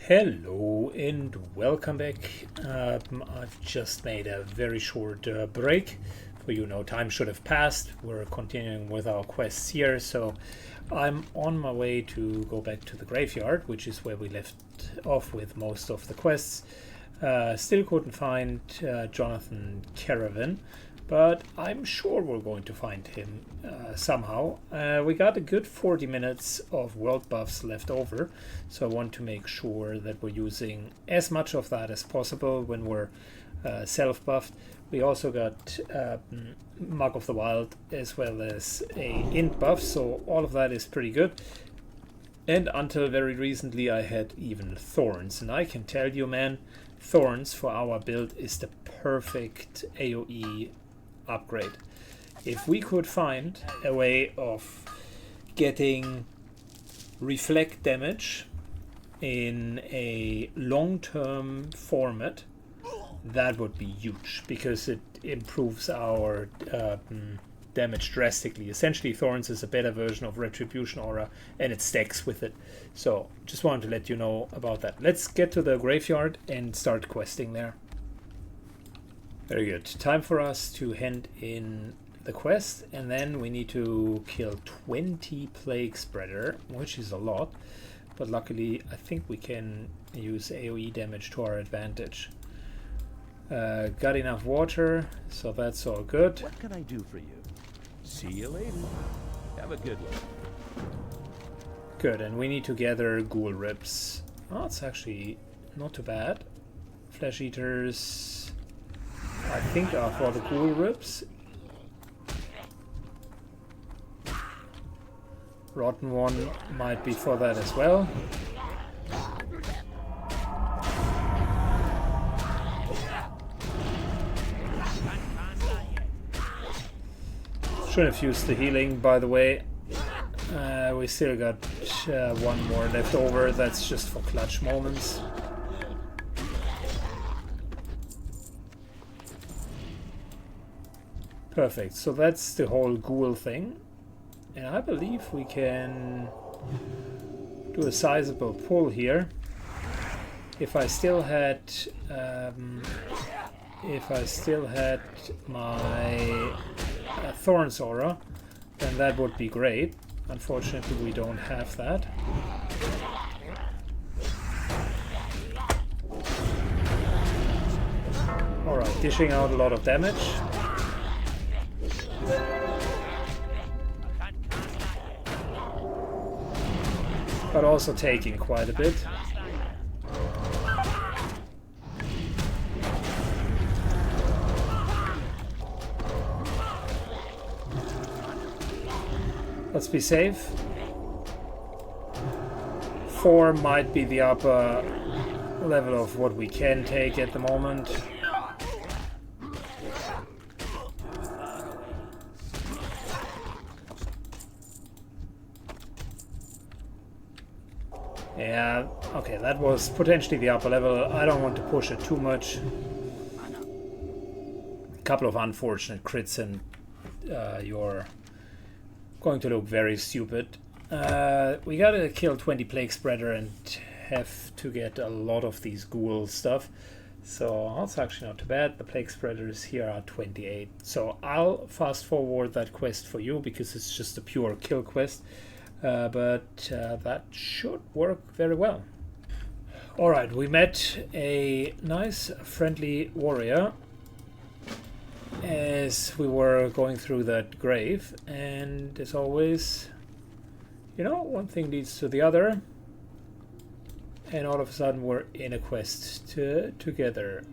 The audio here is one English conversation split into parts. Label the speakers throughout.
Speaker 1: Hello and welcome back. I've just made a very short break. For you know, time should have passed. We're continuing with our quests here, so I'm on my way to go back to the graveyard, which is where we left off with most of the quests. Still couldn't find Jonathan Caravan, but I'm sure we're going to find him somehow. We got a good 40 minutes of world buffs left over, so I want to make sure that we're using as much of that as possible when we're self-buffed. We also got Mark of the Wild as well as a int buff, so all of that is pretty good. And until very recently I had even Thorns, and I can tell you, man, Thorns for our build is the perfect AoE upgrade. If we could find a way of getting reflect damage in a long-term format, that would be huge, because it improves our damage drastically. Essentially, Thorns is a better version of Retribution Aura, and it stacks with it. So, just wanted to let you know about that. Let's get to the graveyard and start questing there. Very good. Time for us to hand in the quest, and then we need to kill 20 Plague Spreader, which is a lot, but luckily I think we can use AoE damage to our advantage. Got enough water, so that's all good.
Speaker 2: What can I do for you? See you later. Have a good one.
Speaker 1: Good, and we need to gather ghoul ribs. Oh, it's actually not too bad. Flesh eaters, I think, are for the ghoul ribs. Rotten one might be for that as well. Should have used the healing, by the way. We still got one more left over. That's just for clutch moments. Perfect. So that's the whole ghoul thing. And I believe we can do a sizable pull here. If I still had my Thorns aura, then that would be great. Unfortunately, we don't have that. Alright, dishing out a lot of damage. But also taking quite a bit. Let's be safe. 4 might be the upper level of what we can take at the moment. Yeah, okay, that was potentially the upper level. I don't want to push it too much. A couple of unfortunate crits and you're going to look very stupid. We gotta kill 20 Plague Spreader and have to get a lot of these ghoul stuff. So that's actually not too bad. The Plague Spreaders here are 28. So I'll fast forward that quest for you because it's just a pure kill quest. But that should work very well. Alright, we met a nice friendly warrior as we were going through that grave, and as always, you know, one thing leads to the other, and all of a sudden we're in a quest together.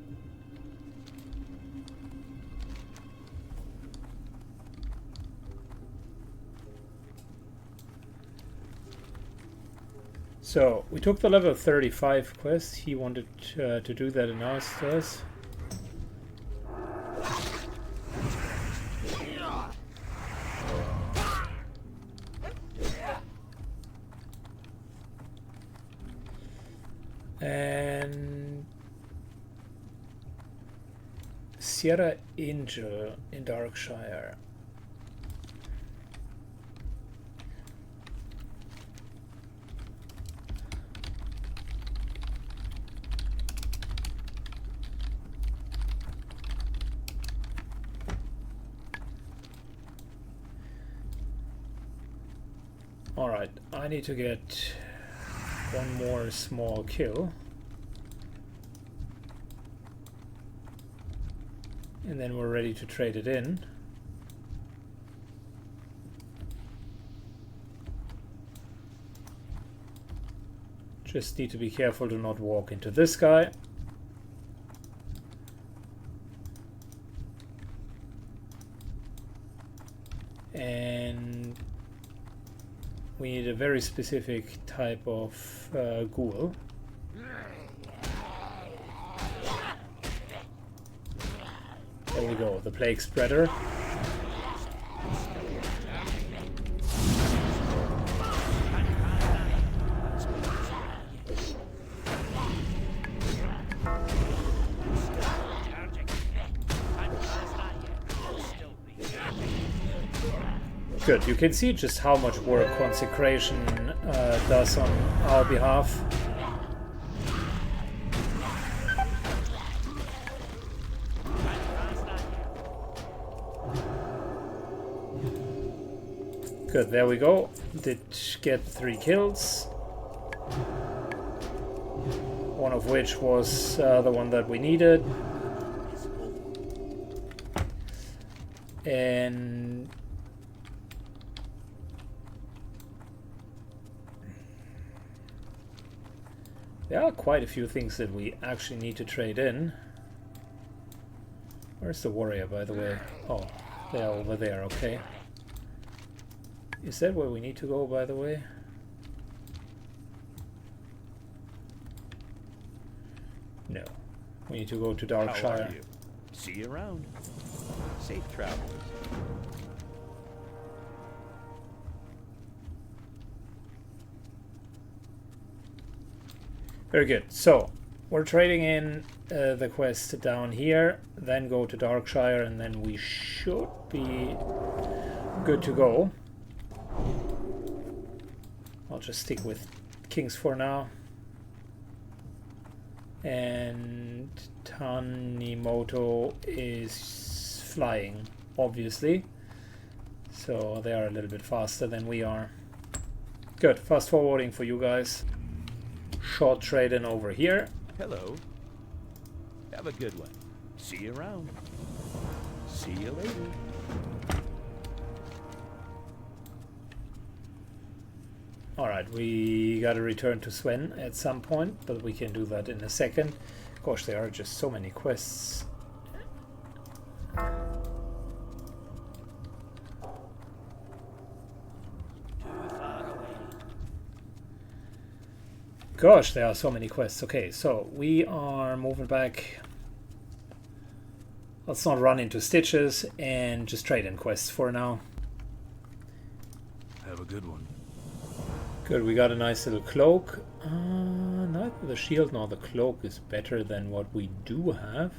Speaker 1: So we took the level 35 quest. He wanted to do that and asked us. And Sierra Angel in Darkshire. Alright, I need to get one more small kill. And then we're ready to trade it in. Just need to be careful to not walk into this guy. And we need a very specific type of ghoul. There we go, the plague spreader. Good, you can see just how much work consecration does on our behalf. Good, there we go. Did get 3 kills. One of which was the one that we needed. And there are quite a few things that we actually need to trade in. Where's the warrior, by the way? Oh, they're over there, okay. Is that where we need to go, by the way? No. We need to go to Darkshire.
Speaker 2: How are you? See you around. Safe travels.
Speaker 1: Very good. So, we're trading in the quest down here, then go to Darkshire, and then we should be good to go. I'll just stick with Kings for now. And Tanimoto is flying, obviously. So they are a little bit faster than we are. Good, fast forwarding for you guys. Short trade in over here.
Speaker 2: Hello. Have a good one. See you around. See you later.
Speaker 1: Alright, we gotta return to Sven at some point, but we can do that in a second. Gosh, there are just so many quests. Gosh, there are so many quests. Okay, so we are moving back. Let's not run into stitches and just trade in quests for now.
Speaker 3: Have a good one.
Speaker 1: Good, we got a nice little cloak. Neither the shield nor the cloak is better than what we do have.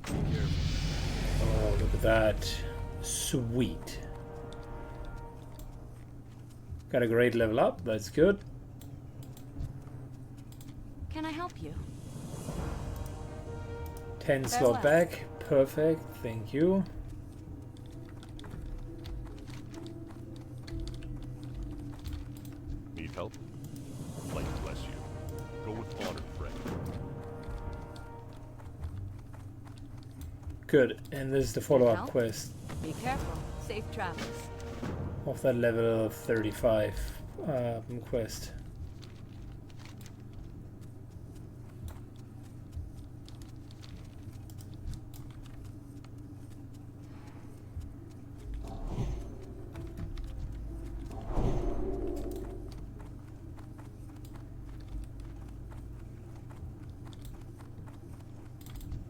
Speaker 1: Oh, look at that. Sweet. Got a great level up, that's good.
Speaker 4: Can I help you?
Speaker 1: 10 slot back, perfect, thank you.
Speaker 3: Need help? Light bless you. Go with honor, friend.
Speaker 1: Good, and this is the follow-up
Speaker 4: Help?
Speaker 1: quest
Speaker 4: Be careful. Safe travels.
Speaker 1: of that level 35 quest.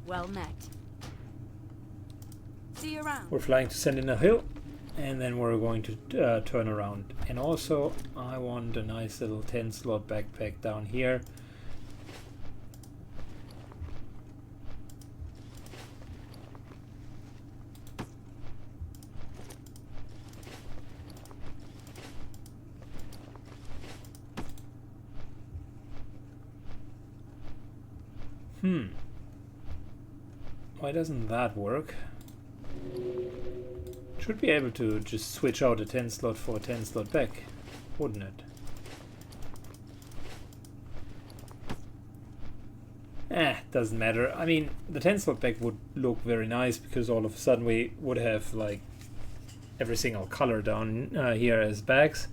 Speaker 4: Well met. See you around.
Speaker 1: We're flying to Sentinel Hill, and then we're going to turn around. And also, I want a nice little 10 slot backpack down here. Why doesn't that work? Should be able to just switch out a 10 slot for a 10 slot back, wouldn't it? Doesn't matter. I mean, the 10 slot back would look very nice because all of a sudden we would have like every single color down here as bags.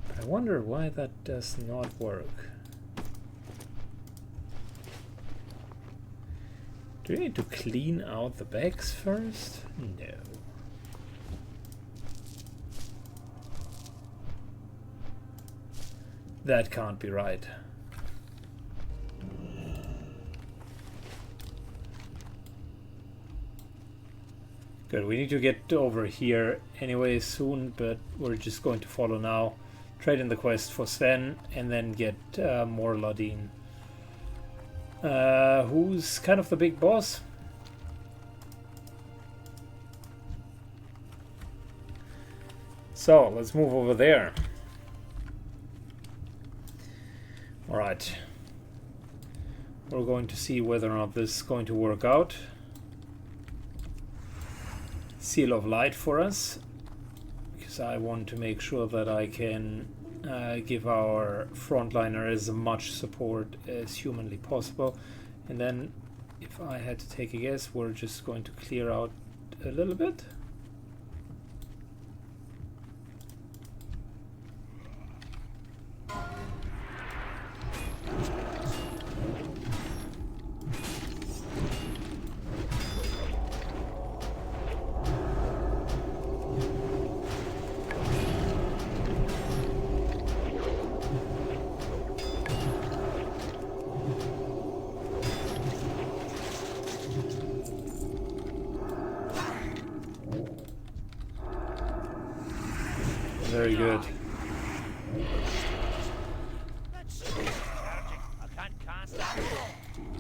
Speaker 1: But I wonder why that does not work. Do we need to clean out the bags first? No. That can't be right. Good, we need to get over here anyway soon, but we're just going to follow now. Trade in the quest for Sven and then get more Ladin. Who's kind of the big boss? So, let's move over there. Alright. We're going to see whether or not this is going to work out. Seal of Light for us, because I want to make sure that I can give our frontliner as much support as humanly possible. And then, if I had to take a guess, we're just going to clear out a little bit. Very good.
Speaker 2: I can't cast that.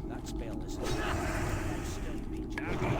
Speaker 2: That spell is still be charging.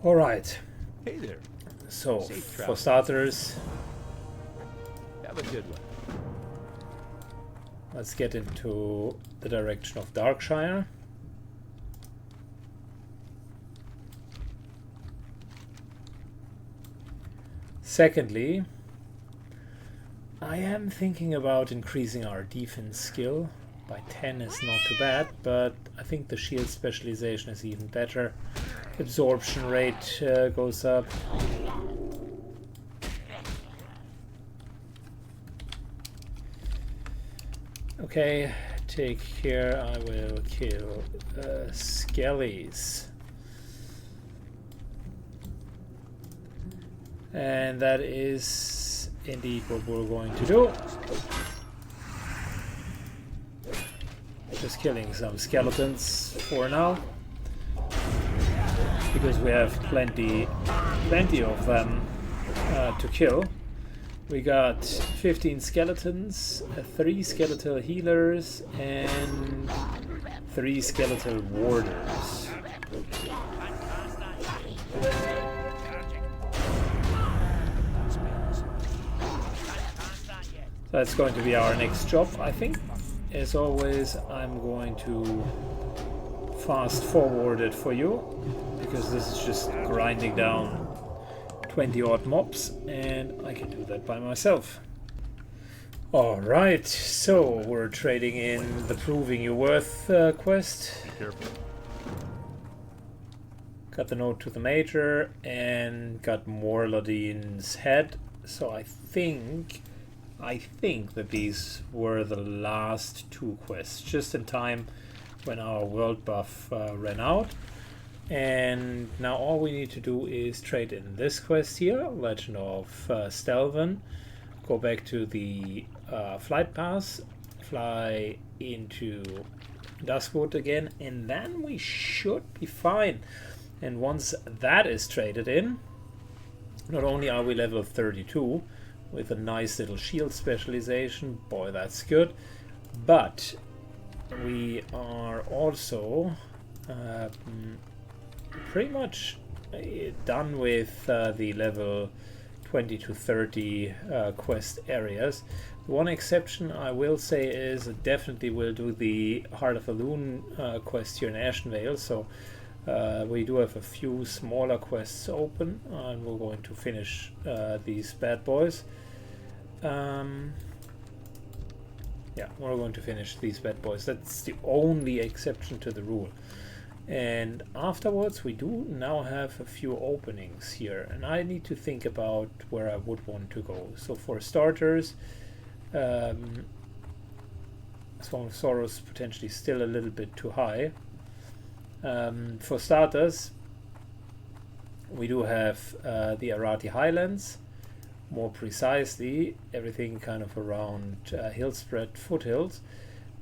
Speaker 1: All right.
Speaker 2: Hey there.
Speaker 1: So,
Speaker 2: Safe
Speaker 1: for
Speaker 2: travel.
Speaker 1: starters,
Speaker 2: Have a good one.
Speaker 1: let's get into the direction of Darkshire. Secondly, I am thinking about increasing our defense skill. By 10 is not too bad, but I think the shield specialization is even better. Absorption rate goes up. Okay, take care. I will kill skellies. And that is indeed what we're going to do. Just killing some skeletons for now, because we have plenty of them to kill. We got 15 skeletons, 3 skeletal healers, and 3 skeletal warders. That's going to be our next job, I think. As always, I'm going to fast forward it for you, because this is just grinding down 20 odd mobs, and I can do that by myself. Alright, so we're trading in the Proving Your Worth quest.
Speaker 3: Be careful.
Speaker 1: Got the note to the Major, and got Morlodine's head. So I think that these were the last 2 quests, just in time when our world buff ran out. And now all we need to do is trade in this quest here, Legend of Stelvan. Go back to the flight pass, fly into Duskwood again, and then we should be fine. And once that is traded in, not only are we level 32 with a nice little shield specialization, boy that's good, but we are also pretty much done with the level 20 to 30 quest areas. The one exception I will say is definitely we'll do the Heart of the Loon quest here in Ashenvale. So we do have a few smaller quests open, and we're going to finish these bad boys. Yeah, we're going to finish these bad boys. That's the only exception to the rule. And afterwards we do now have a few openings here, and I need to think about where I would want to go. So for starters, Song of Sorrows potentially still a little bit too high. For starters, we do have the Arati Highlands, more precisely everything kind of around Hillspread foothills.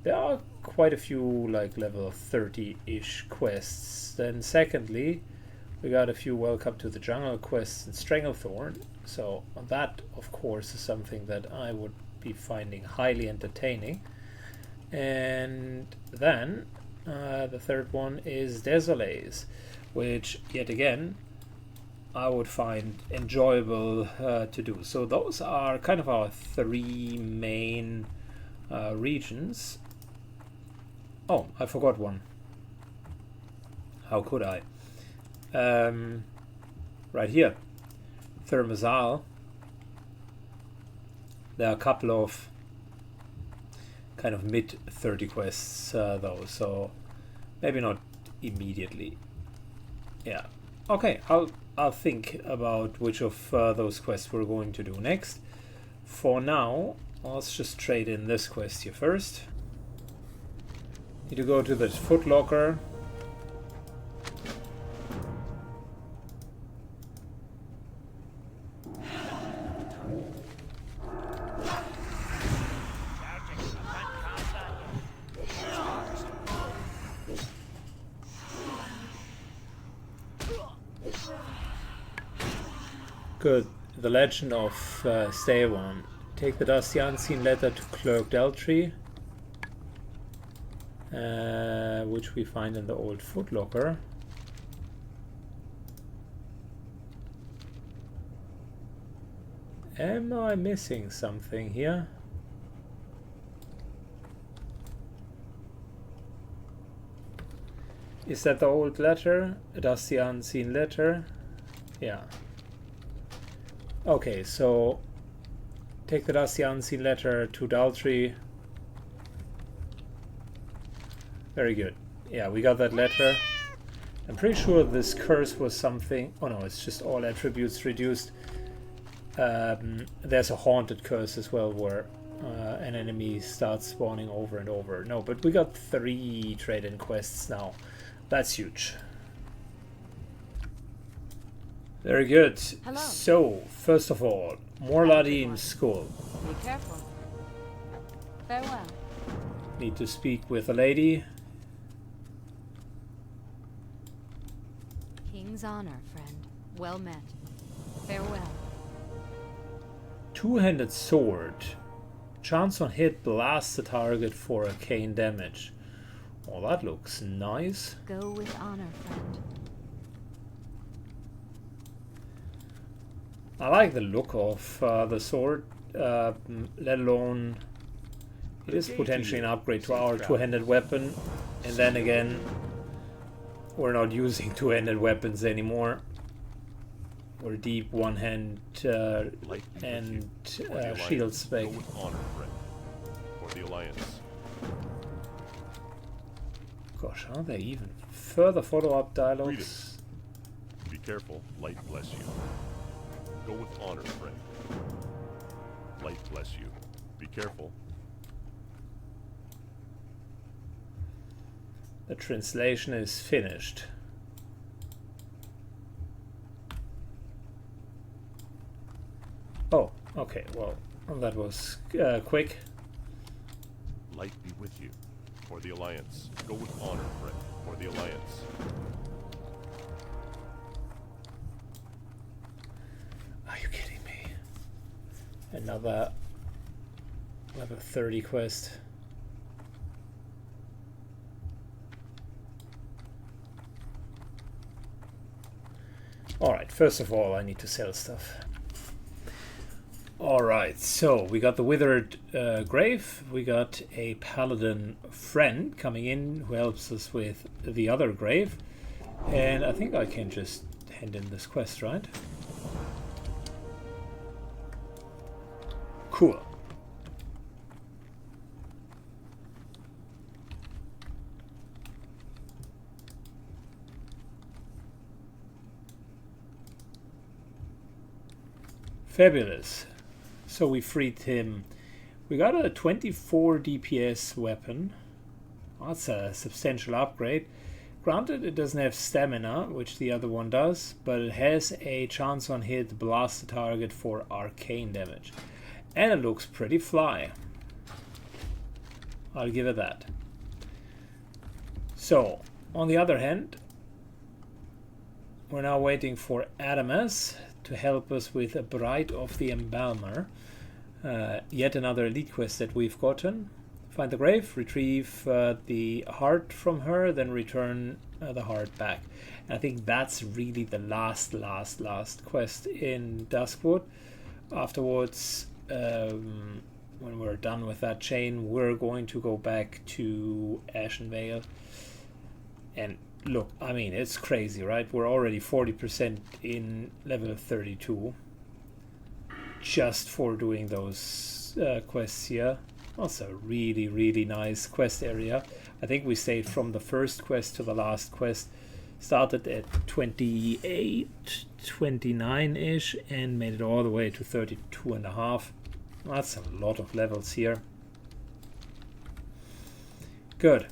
Speaker 1: There are quite a few like level 30-ish quests. Then secondly, we got a few Welcome to the Jungle quests in Stranglethorn. So that of course is something that I would be finding highly entertaining. And then the third one is Desolays, which yet again I would find enjoyable to do. So those are kind of our three main regions. Oh, I forgot one. How could I? Right here, Thermazal. There are a couple of kind of mid 30 quests though, so maybe not immediately. Yeah. Okay, I'll think about which of those quests we're going to do next. For now, let's just trade in this quest here first. Need to go to the footlocker. Good. The Legend of Stewan. Take the dusty unseen letter to Clerk Deltry, which we find in the old footlocker. Am I missing something here? Is that the old letter? A dusty unseen letter? Yeah. Okay, so take the dusty unseen letter to Daltrey. Very good. Yeah, we got that letter. I'm pretty sure this curse was something... Oh no, it's just all attributes reduced. There's a haunted curse as well, where an enemy starts spawning over and over. No, but we got 3 trade-in quests now. That's huge. Very good.
Speaker 4: Hello.
Speaker 1: So, first of all, Morladin's school.
Speaker 4: Be careful. Farewell.
Speaker 1: Need to speak with a lady.
Speaker 4: King's honor, friend. Well met. Farewell.
Speaker 1: Two-handed sword. Chance on hit blasts the target for arcane damage. Oh, that looks nice.
Speaker 4: Go with honor, friend.
Speaker 1: I like the look of the sword, let alone it is potentially an upgrade to our two-handed weapon. And then again, we're not using two-handed weapons anymore. We're deep one-hand and shield spec.
Speaker 3: Go with honor, friend. For the Alliance.
Speaker 1: Gosh, are there even further follow-up dialogues?
Speaker 3: Be careful. Light bless you. Go with honor, friend. Light bless you. Be careful.
Speaker 1: The translation is finished. Oh, okay, well, that was quick.
Speaker 3: Light be with you. For the Alliance. Go with honor, friend. For the Alliance.
Speaker 1: Are you kidding me? Another level 30 quest. Alright, first of all, I need to sell stuff. Alright, so we got the Withered Grave, we got a Paladin friend coming in who helps us with the other grave, and I think I can just hand in this quest, right? Cool. Fabulous. So we freed him. We got a 24 DPS weapon. That's a substantial upgrade. Granted, it doesn't have stamina, which the other one does, but it has a chance on hit blast the target for arcane damage. And it looks pretty fly. I'll give it that. So, on the other hand, we're now waiting for Adamas to help us with a Bride of the Embalmer. Yet another elite quest that we've gotten. Find the grave, retrieve the heart from her, then return the heart back. And I think that's really the last quest in Duskwood. Afterwards, when we're done with that chain, we're going to go back to Ashenvale. And look, I mean, it's crazy, right? We're already 40% in level 32 just for doing those quests here. Also, really nice quest area. I think we stayed from the first quest to the last quest. Started at 28, 29-ish and made it all the way to 32.5. That's a lot of levels here. Good.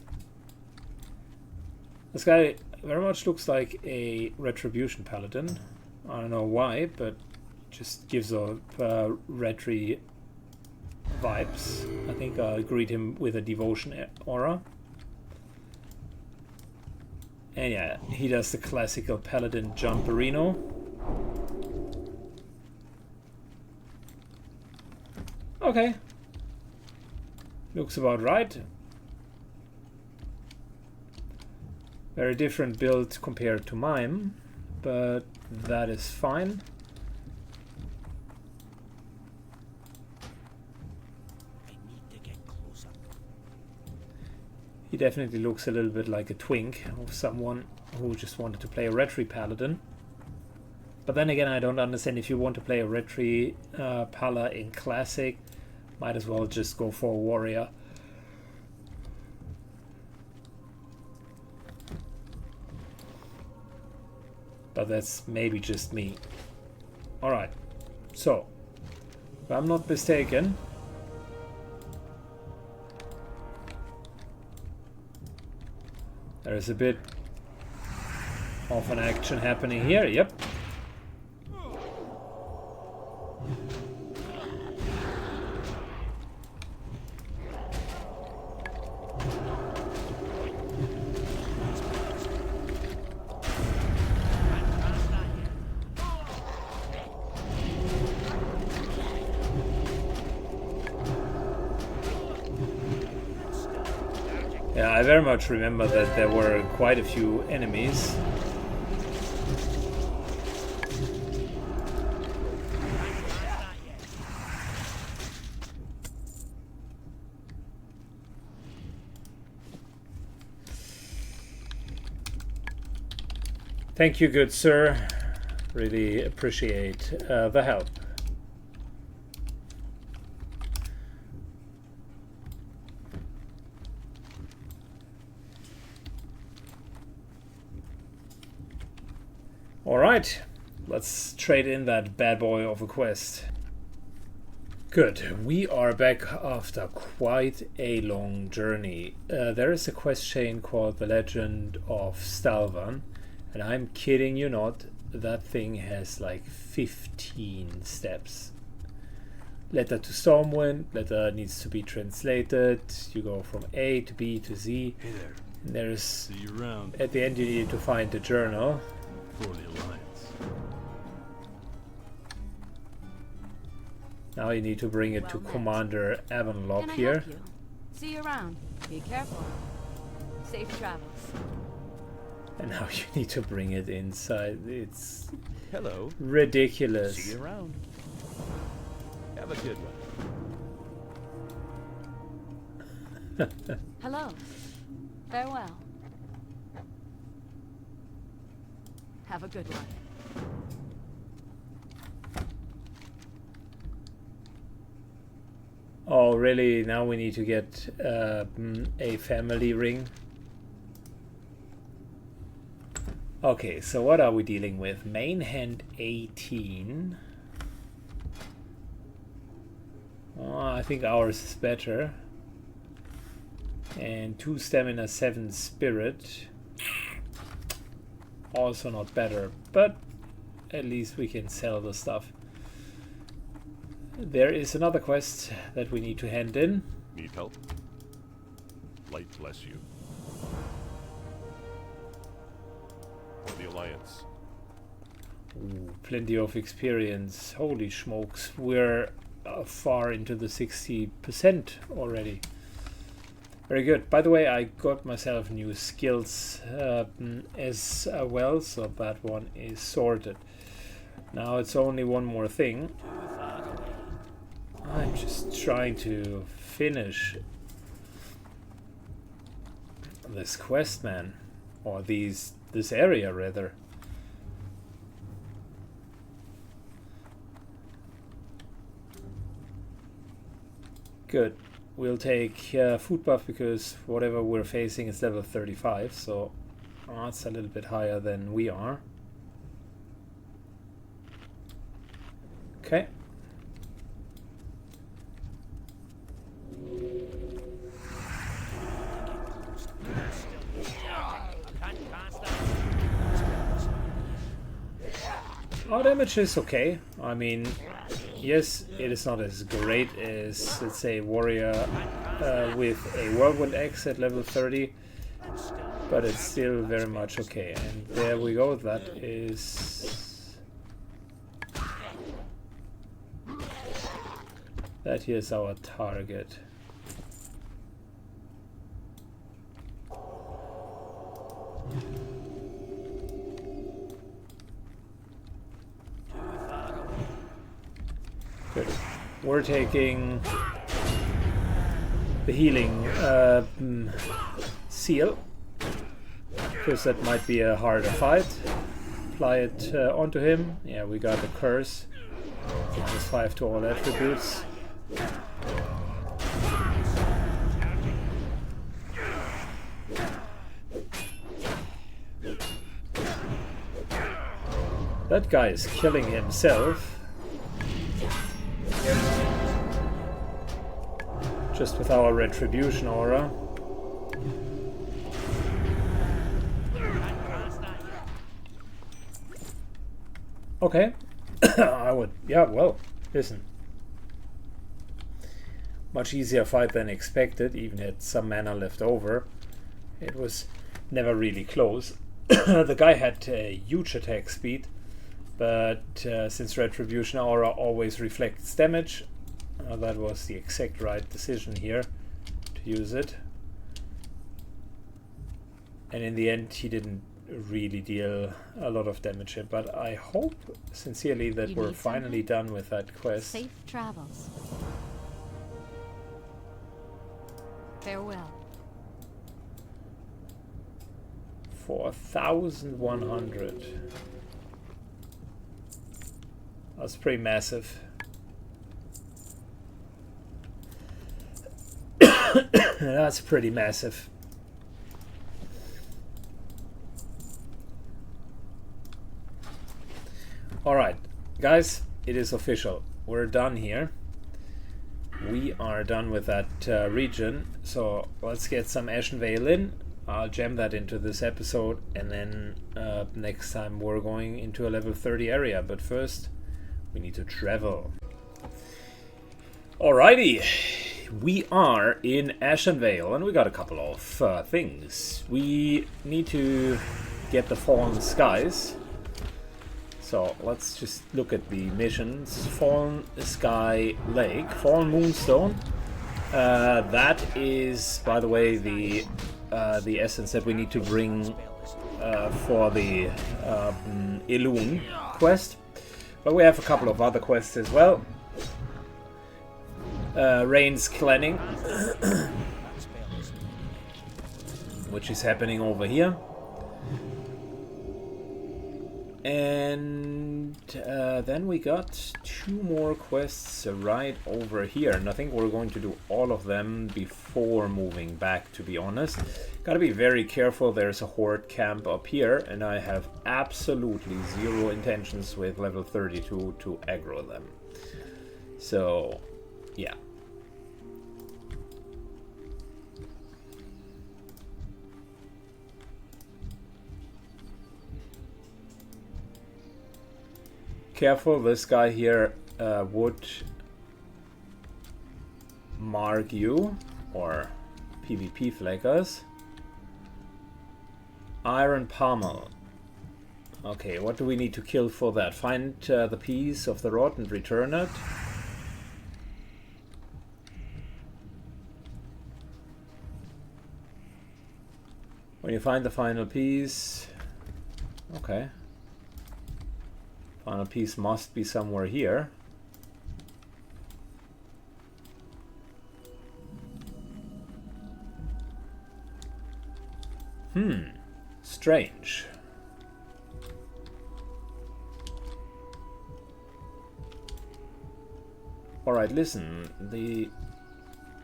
Speaker 1: This guy very much looks like a Retribution Paladin. I don't know why, but just gives off Retri vibes. I think I'll greet him with a Devotion aura. And yeah, he does the classical Paladin Jumperino. Okay. Looks about right. Very different build compared to mine, but that is fine. He definitely looks a little bit like a twink of someone who just wanted to play a Retri Paladin. But then again, I don't understand, if you want to play a Retri Pala in Classic, might as well just go for a Warrior. But that's maybe just me. Alright, so, if I'm not mistaken, there is a bit of an action happening here. Yep. Yeah, I very much remember that there were quite a few enemies. Thank you, good sir. Really appreciate the help. Alright, let's trade in that bad boy of a quest. Good, we are back after quite a long journey. There is a quest chain called The Legend of Stalvan, and I'm kidding you not, that thing has like 15 steps. Letter to Stormwind, letter needs to be translated, you go from A to B to Z.
Speaker 3: Hey there.
Speaker 1: And there's,
Speaker 3: See you around.
Speaker 1: at the end you need to find the journal.
Speaker 3: For the Alliance.
Speaker 1: Now you need to bring it to
Speaker 4: Well met.
Speaker 1: Commander Avonlog
Speaker 4: Can I
Speaker 1: here.
Speaker 4: help you? See you around. Be careful. Safe travels.
Speaker 1: And now you need to bring it inside. It's
Speaker 2: Hello.
Speaker 1: ridiculous.
Speaker 2: See you around. Have a good one.
Speaker 4: Hello. Farewell. Have a good one.
Speaker 1: Oh, really? Now we need to get a family ring. Okay, so what are we dealing with? Main hand 18. Oh, I think ours is better. And 2 stamina, 7 spirit. Also not better, but at least we can sell the stuff. There is another quest that we need to hand in.
Speaker 3: Need help? Light bless you. For the Alliance.
Speaker 1: Ooh, plenty of experience. Holy smokes, we're far into the 60% already. Very good. By the way, I got myself new skills as well, so that one is sorted. Now it's only one more thing. I'm just trying to finish this quest, man. Or this area, rather. Good. We'll take food buff because whatever we're facing is level 35, so that's a little bit higher than we are. Okay. Our damage is okay. I mean, yes, it is not as great as, let's say, warrior with a whirlwind axe at level 30, but it's still very much okay. And there we go. That is... that here's our target. Good. We're taking the healing seal, because that might be a harder fight. Apply it onto him. Yeah, we got the curse. -5 to all attributes. That guy is killing himself. Just with our retribution aura. Okay. I would, yeah, well, listen. Much easier fight than expected, even had some mana left over. It was never really close. The guy had a huge attack speed, but since retribution aura always reflects damage, that was the exact right decision here to use it. And in the end he didn't really deal a lot of damage here, but I hope sincerely that we're finally done with that quest.
Speaker 4: Safe travels. Farewell.
Speaker 1: 4,100. That's pretty massive. That's pretty massive. Alright, guys, it is official. We're done here. We are done with that region. So let's get some Ashen Vale in. I'll jam that into this episode, and then next time we're going into a level 30 area. But first, we need to travel. Alrighty, we are in Ashen Vale, and we got a couple of things. We need to get the Fallen Skies. So let's just look at the missions. Fallen Sky Lake, Fallen Moonstone. That is, by the way, the the essence that we need to bring for the Elune quest. But we have a couple of other quests as well. Rain's cleansing, which is happening over here. And then we got 2 more quests right over here, and I think we're going to do all of them before moving back, to be honest. Gotta be very careful, there's a horde camp up here, and I have absolutely zero intentions with level 32 to aggro them. So, yeah. Careful, this guy here would mark you, or PvP flag us. Iron Pommel. Okay, what do we need to kill for that? Find the piece of the rod and return it. When you find the final piece... Okay. Final piece must be somewhere here. Strange. Alright, listen. The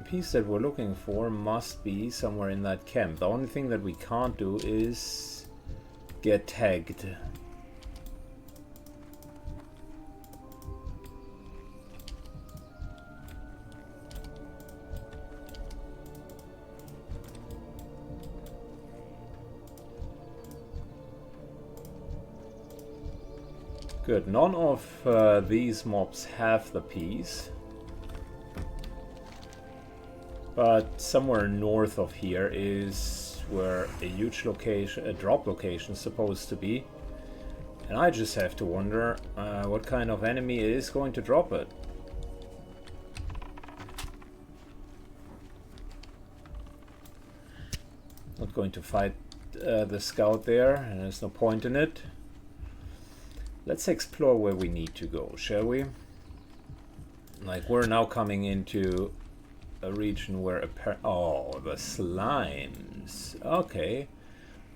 Speaker 1: piece that we're looking for must be somewhere in that camp. The only thing that we can't do is get tagged. Good, none of these mobs have the piece. But somewhere north of here is where a huge location, a drop location is supposed to be. And I just have to wonder what kind of enemy is going to drop it. Not going to fight the scout there, and there's no point in it. Let's explore where we need to go, shall we? Like, we're now coming into a region where oh, the slimes. Okay,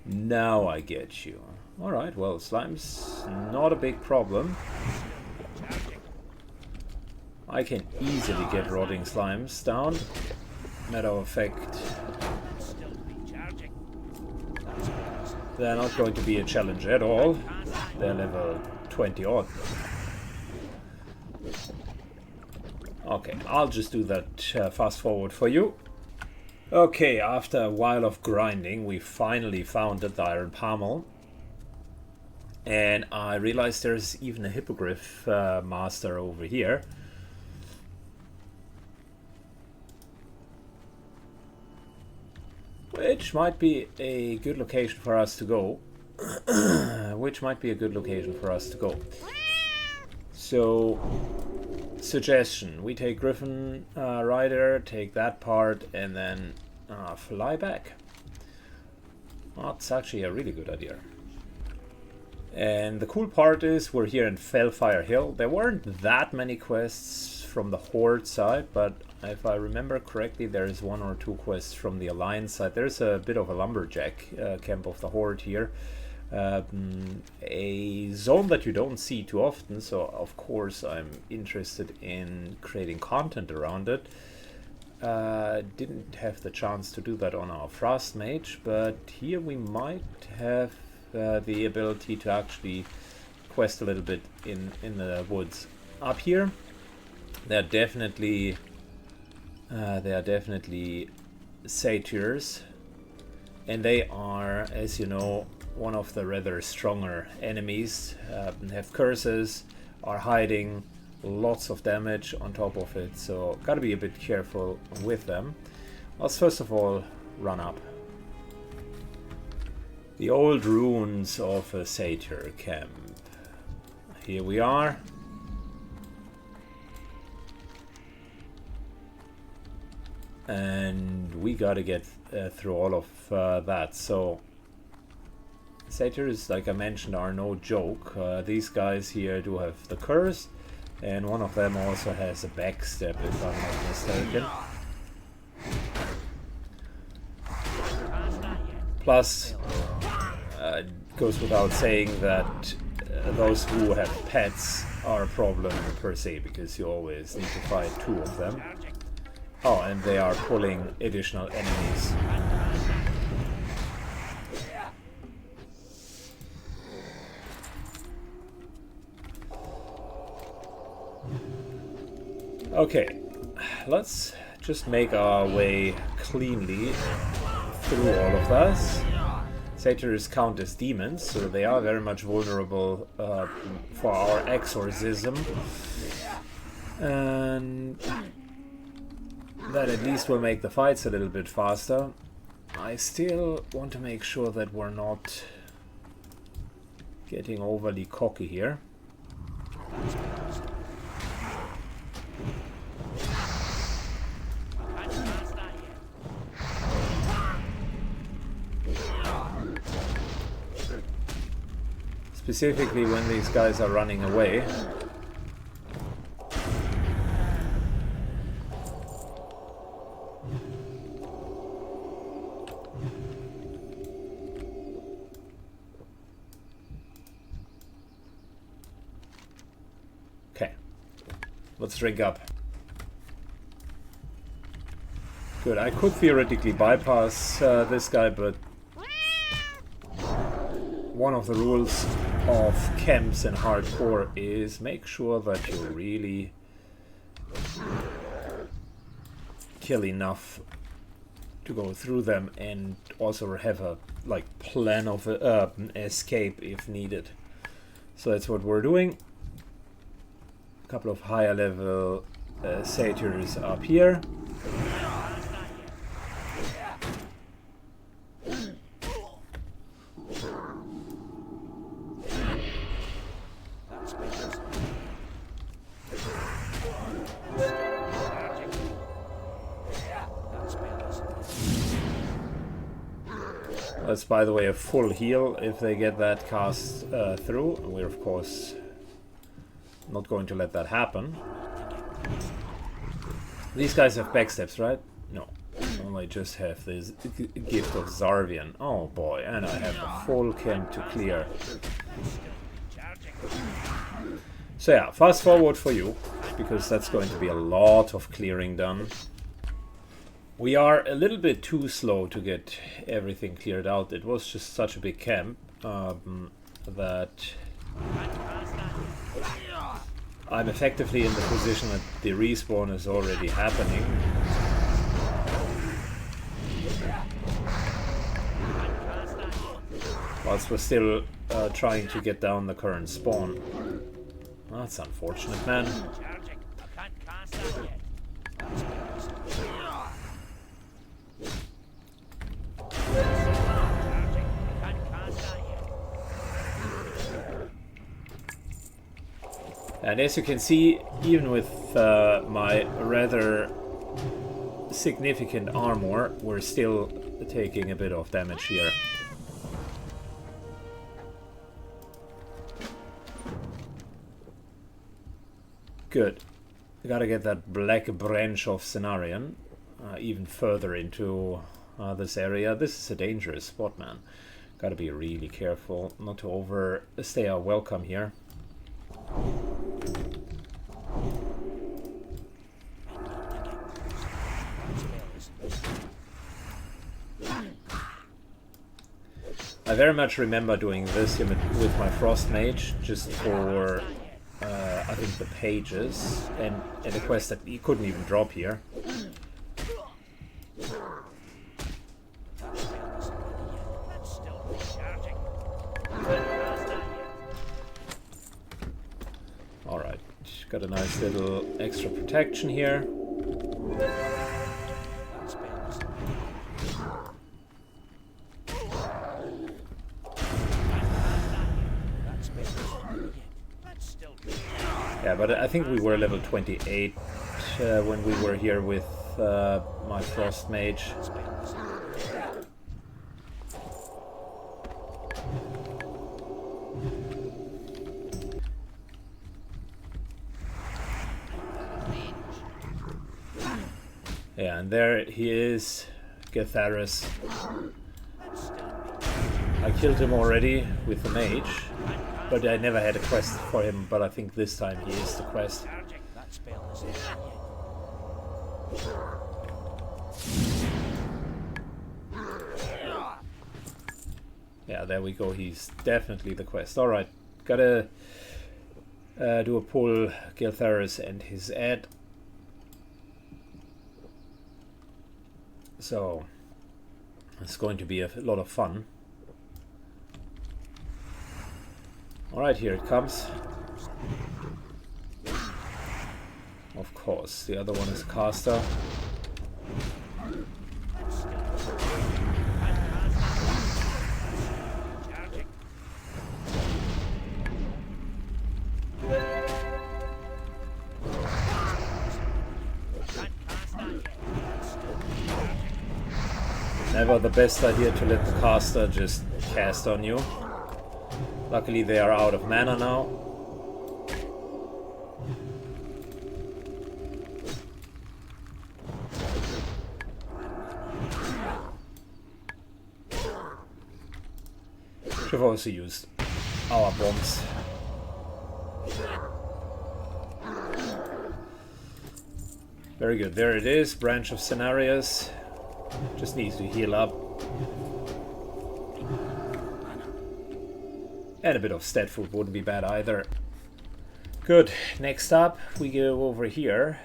Speaker 1: now I get you. Alright, well, slimes, not a big problem. I can easily get rotting slimes down. Matter of fact, they're not going to be a challenge at all. They're level 20 odd. Okay, I'll just do that fast forward for you. Okay, after a while of grinding, we finally found the Iron Pommel. And I realized there's even a hippogriff master over here. Which might be a good location for us to go. So, suggestion, we take Griffin Rider, take that part, and then fly back. That's actually a really good idea. And the cool part is we're here in Fellfire Hill. There weren't that many quests from the Horde side, but if I remember correctly, there is 1 or 2 quests from the Alliance side. There's a bit of a lumberjack camp of the Horde here. A zone that you don't see too often, so of course I'm interested in creating content around it. Didn't have the chance to do that on our Frost Mage, but here we might have the ability to actually quest a little bit in the woods. Up here, there are definitely satyrs, and they are, as you know, one of the rather stronger enemies. Have curses, are hiding, lots of damage on top of it, so gotta be a bit careful with them. Let's first of all run up. The old ruins of a satyr camp. Here we are. and we gotta get through all of that. So satyrs, like I mentioned, are no joke. These guys here do have the curse, and one of them also has a backstep, if I'm not mistaken. Plus, it goes without saying that those who have pets are a problem per se, because you always need to fight 2 of them. Oh, and they are pulling additional enemies. Okay, let's just make our way cleanly through all of this. Satyrs count as demons, so they are very much vulnerable for our exorcism. And that at least will make the fights a little bit faster. I still want to make sure that we're not getting overly cocky here. Specifically when these guys are running away. Okay, let's drink up. Good, I could theoretically bypass this guy, but one of the rules of camps and hardcore is make sure that you really kill enough to go through them, and also have a plan of escape if needed. So that's what we're doing. A couple of higher level satyrs up here. That's, by the way, a full heal if they get that cast through. We're, of course, not going to let that happen. These guys have backsteps, right? No. Only just have this gift of Zarvian. Oh boy, and I have a full camp to clear. So yeah, fast forward for you, because that's going to be a lot of clearing done. We are a little bit too slow to get everything cleared out. It was just such a big camp that I'm effectively in the position that the respawn is already happening. Whilst we're still trying to get down the current spawn. That's unfortunate, man. And as you can see, even with my rather significant armor, we're still taking a bit of damage here. Good. I gotta get that black branch of Cenarion even further into this area. This is a dangerous spot, man. Gotta be really careful not to overstay our welcome here. I very much remember doing this here with my Frost Mage, just for I think the pages and a quest that you couldn't even drop here. Alright, got a nice little extra protection here. Yeah, but I think we were level 28 when we were here with my Frost Mage. Yeah, and there he is, Getharis. I killed him already with the mage, but I never had a quest for him, but I think this time he is the quest. Yeah, there we go, he's definitely the quest. Alright, gotta do a pull, Getharis and his ad. So, it's going to be a lot of fun. Alright, here it comes. Of course, the other one is caster. Never the best idea to let the caster just cast on you. Luckily they are out of mana now. Should have also used our bombs. Very good, there it is, branch of scenarios. Just needs to heal up. And a bit of stat food wouldn't be bad either. Good, next up we go over here.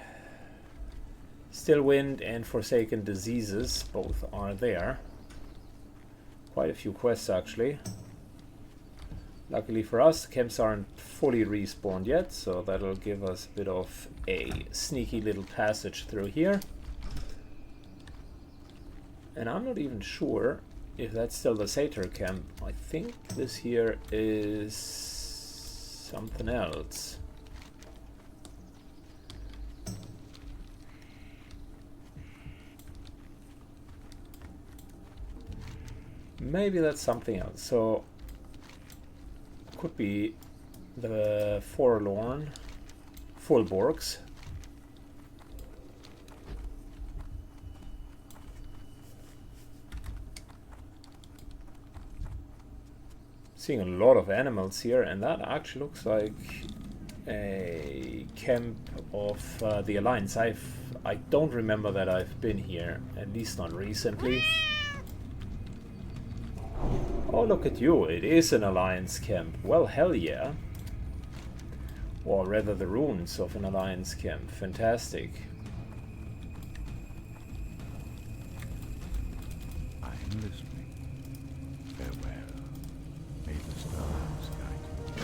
Speaker 1: Still Wind and Forsaken Diseases, both are there. Quite a few quests actually. Luckily for us, the camps aren't fully respawned yet, so that'll give us a bit of a sneaky little passage through here. And I'm not even sure if that's still the Satyr camp. I think this here is something else. Maybe that's something else. So could be the Forlorn Fullborgs. Seeing a lot of animals here, and that actually looks like a camp of the Alliance. I don't remember that I've been here, at least not recently. Oh, look at you, it is an Alliance camp. Well, hell yeah. Or rather the ruins of an Alliance camp. Fantastic.
Speaker 2: I'm listening. Farewell. May the stars guide you.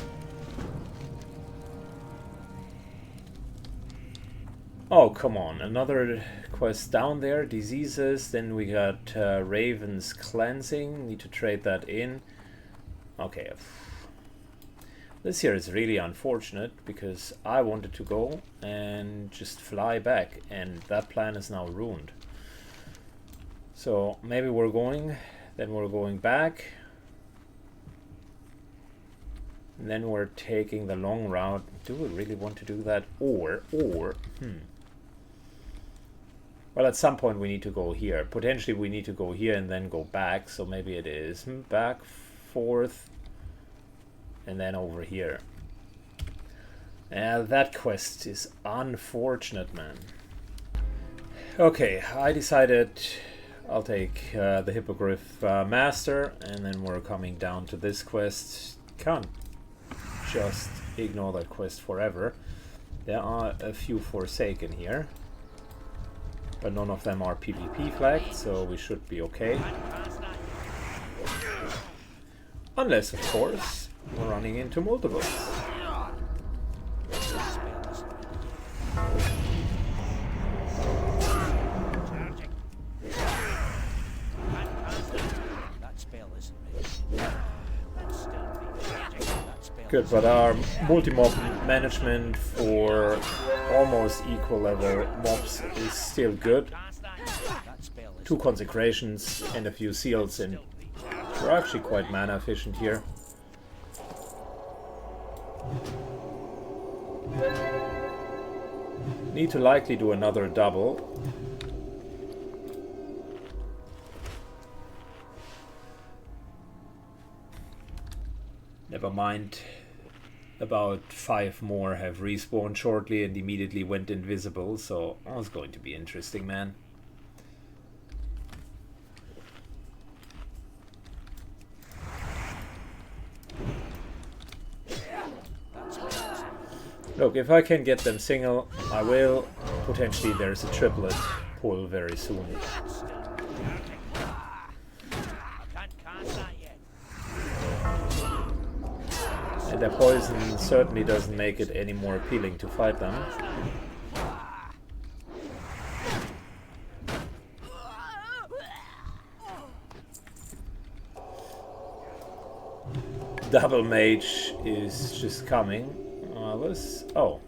Speaker 1: Oh, come on. Another quest down there. Diseases. Then we got Raven's Cleansing. Need to trade that in. Okay. This here is really unfortunate because I wanted to go and just fly back, and that plan is now ruined. So maybe we're going, then we're going back, and then we're taking the long route. Do we really want to do that? Or well, at some point we need to go here. Potentially we need to go here and then go back, so maybe it is back, forth, and then over here. That quest is unfortunate, man. Okay, I decided I'll take the Hippogriff Master, and then we're coming down to this quest. Can't just ignore that quest forever. There are a few Forsaken here, but none of them are PvP flagged, so we should be okay. Unless, of course, we're running into multiples.
Speaker 2: That spell isn't me. That spell
Speaker 1: Good, but our multi-mob management for almost equal level mobs is still good. 2 consecrations and a few seals, and we're actually quite mana efficient here. Need to likely do another double. Never mind. About 5 more have respawned shortly and immediately went invisible, so that's going to be interesting, man. Look, if I can get them single, I will. Potentially there's a triplet pull very soon. And their poison certainly doesn't make it any more appealing to fight them. Double mage is just coming. Oh,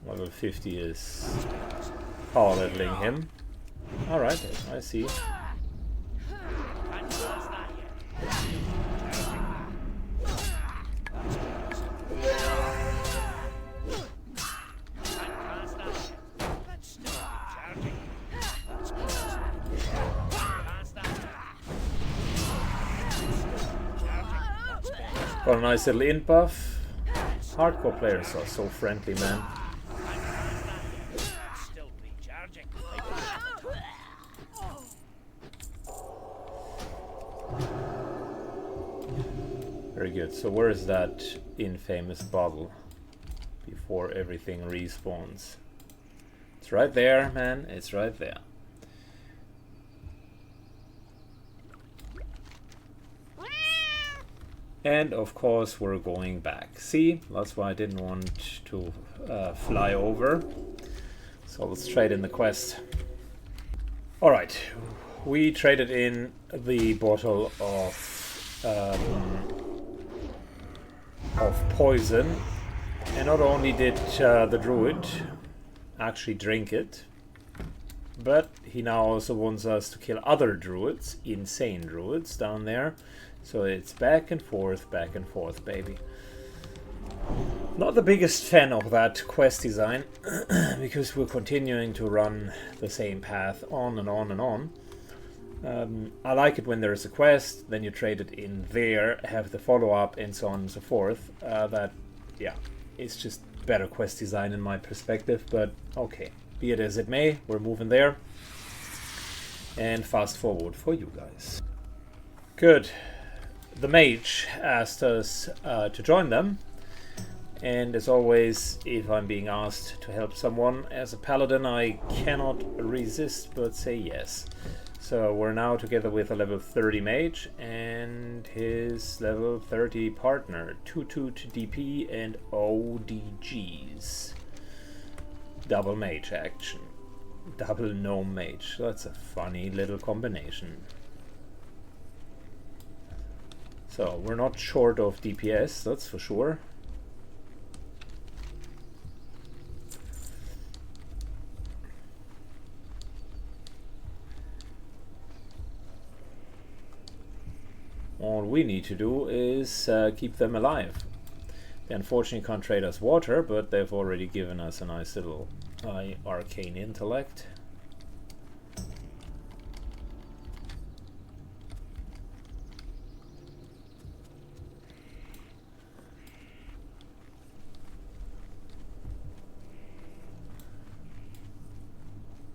Speaker 1: level 50 is power leveling him. Alright, I see. Got a nice little int buff. Hardcore players are so friendly, man. Very good. So where is that infamous bottle before everything respawns? It's right there, man. It's right there. And of course we're going back. See, that's why I didn't want to fly over. So let's trade in the quest. Alright, we traded in the bottle of poison. And not only did the druid actually drink it, but he now also wants us to kill other druids, insane druids down there. So it's back and forth, baby. Not the biggest fan of that quest design, because we're continuing to run the same path on and on and on. I like it when there's a quest, then you trade it in there, have the follow-up, and so on and so forth. Yeah, it's just better quest design in my perspective, but okay. Be it as it may, we're moving there. And fast forward for you guys. Good. The mage asked us to join them, and as always, if I'm being asked to help someone as a paladin, I cannot resist but say yes. So we're now together with a level 30 mage and his level 30 partner, 2/2 to DP and ODGs. Double mage action. Double gnome mage. That's a funny little combination. So, we're not short of DPS, that's for sure. All we need to do is keep them alive. They unfortunately can't trade us water, but they've already given us a nice little arcane intellect.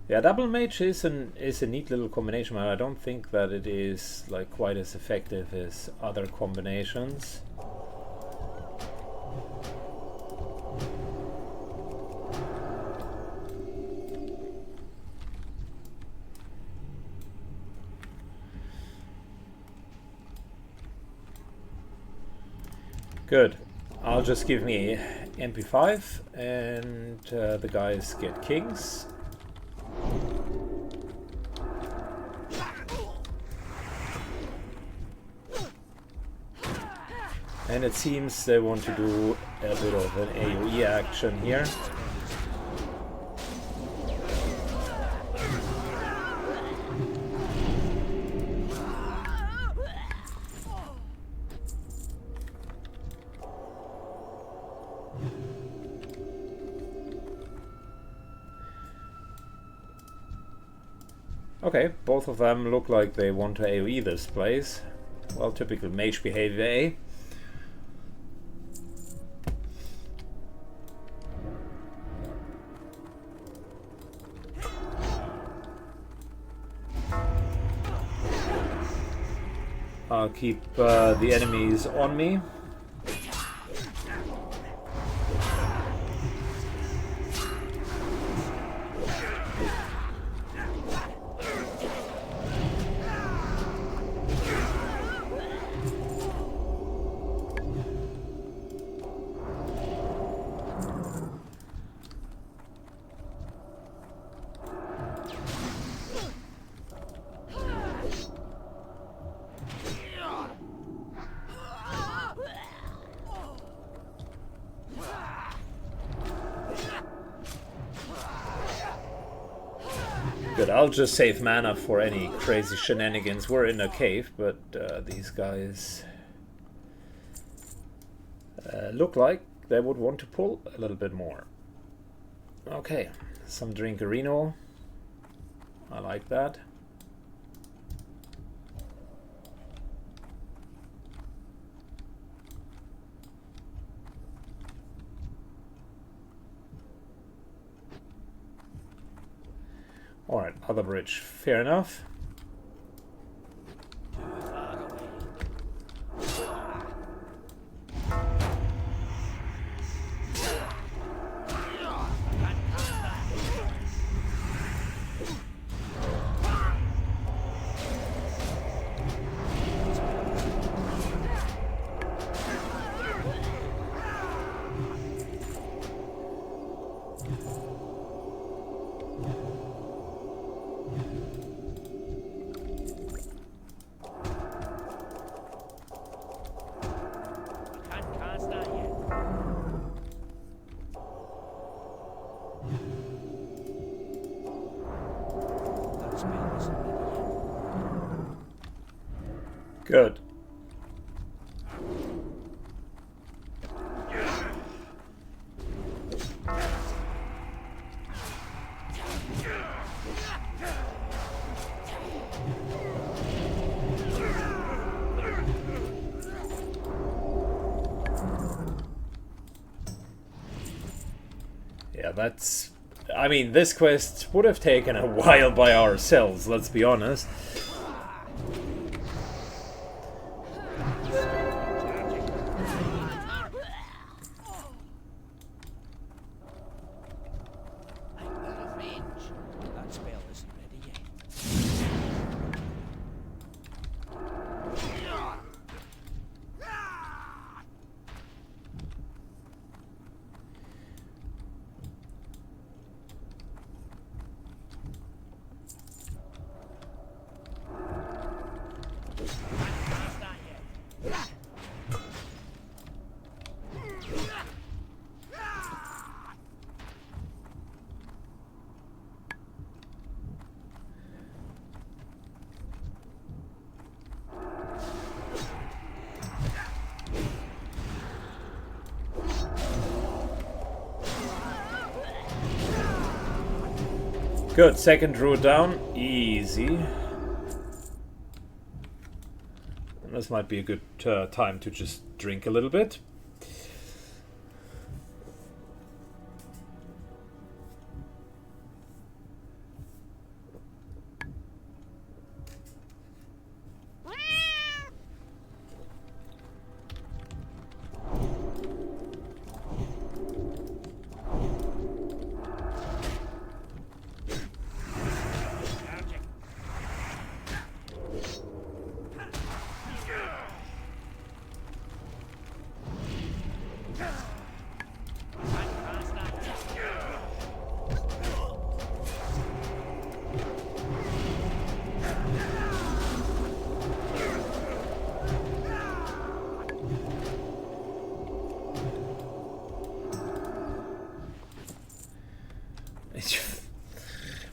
Speaker 1: Yeah, double mage is a neat little combination, but I don't think that it is like quite as effective as other combinations. Good. I'll just give me MP5 and the guys get kings. And it seems they want to do a bit of an AoE action here. Okay, both of them look like they want to AoE this place. Well, typical mage behavior, eh? I'll keep the enemies on me. Good, I'll just save mana for any crazy shenanigans. We're in a cave, but these guys look like they would want to pull a little bit more. Okay, some Drinkerino. I like that. Alright, other bridge. Fair enough. Good. Yeah, that's... I mean, this quest would have taken a while by ourselves, let's be honest. Good, second druid down. Easy. And this might be a good time to just drink a little bit.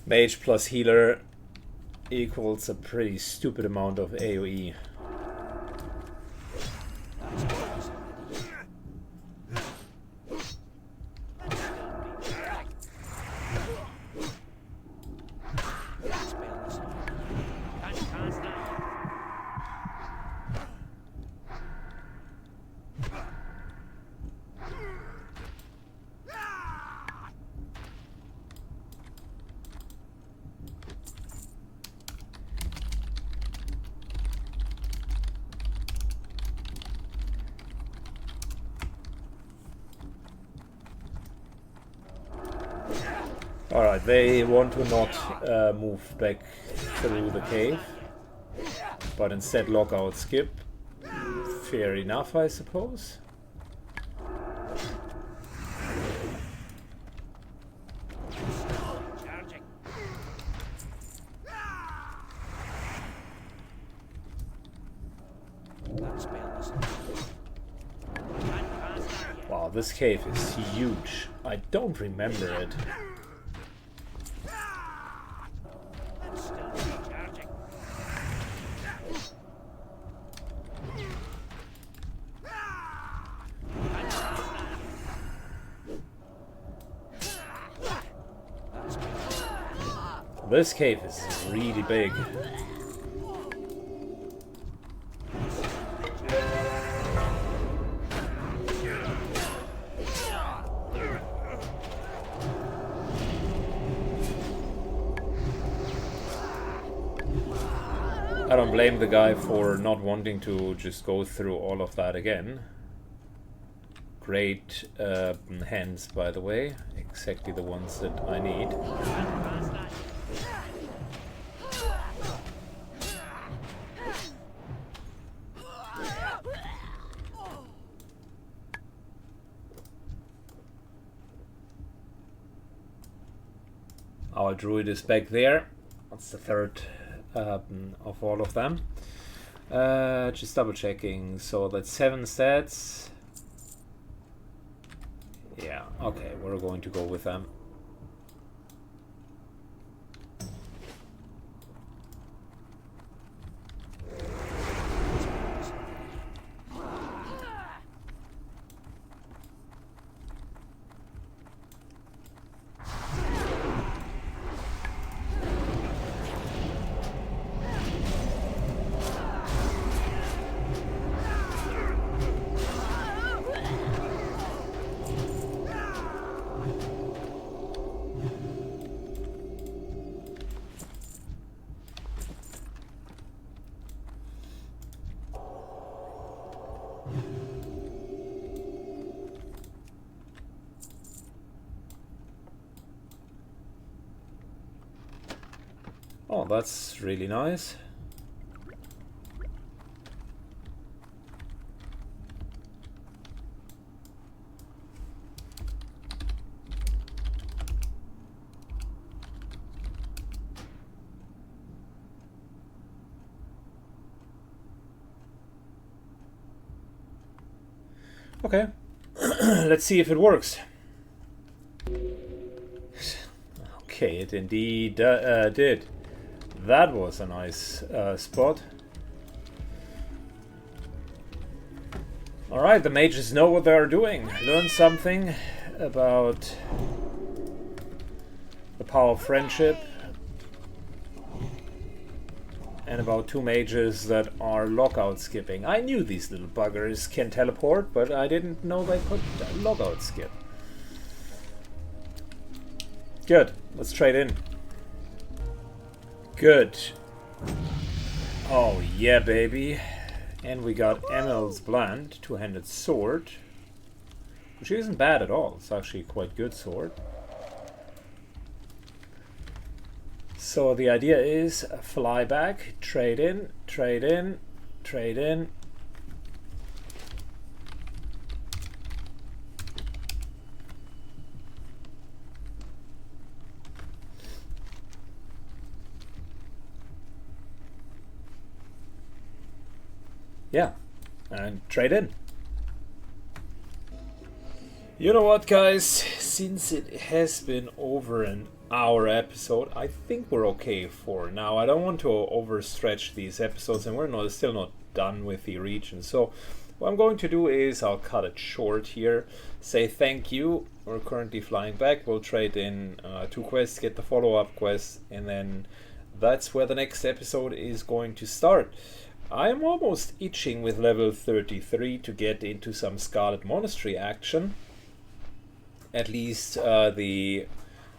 Speaker 1: Mage plus healer equals a pretty stupid amount of AoE. Alright, they want to not move back through the cave, but instead lock out skip. Fair enough, I suppose. Wow, this cave is huge. I don't remember it. This cave is really big. I don't blame the guy for not wanting to just go through all of that again. Great hands, by the way. Exactly the ones that I need. Our druid is back there. That's the third of all of them. Just double checking. So that's 7 stats. Yeah, okay, we're going to go with them. Oh, that's really nice. Okay, let's see if it works. Okay, it indeed did. That was a nice spot. Alright, the mages know what they are doing. Learn something about the power of friendship. And about 2 mages that are lockout skipping. I knew these little buggers can teleport, but I didn't know they could lockout skip. Good, let's trade in. Good. Oh yeah, baby. And we got Emel's Bland, 2-handed sword. Which isn't bad at all. It's actually a quite good sword. So the idea is fly back, trade in, trade in, trade in. Yeah, and trade in. You know what, guys? Since it has been over an hour episode, I think we're okay for now. I don't want to overstretch these episodes, and we're still not done with the region. So what I'm going to do is I'll cut it short here, say thank you. We're currently flying back. We'll trade in 2 quests, get the follow-up quest, and then that's where the next episode is going to start. I'm almost itching with level 33 to get into some Scarlet Monastery action. At least the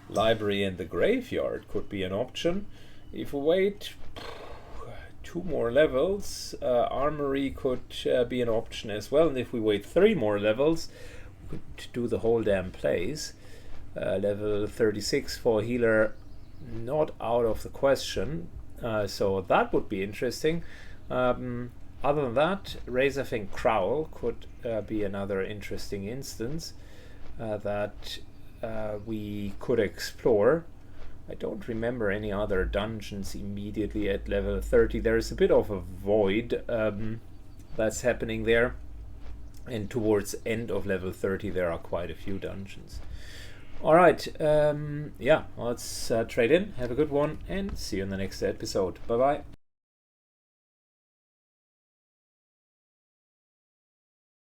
Speaker 1: library and the graveyard could be an option. If we wait 2 more levels, armory could be an option as well. And if we wait 3 more levels, we could do the whole damn place. Level 36 for healer, not out of the question. So that would be interesting. Other than that, Razorfang Crowl could be another interesting instance that we could explore. I don't remember any other dungeons immediately at level 30. There's a bit of a void that's happening there, and towards end of level 30 there are quite a few dungeons. Alright, yeah, let's trade in, have a good one, and see you in the next episode. Bye bye.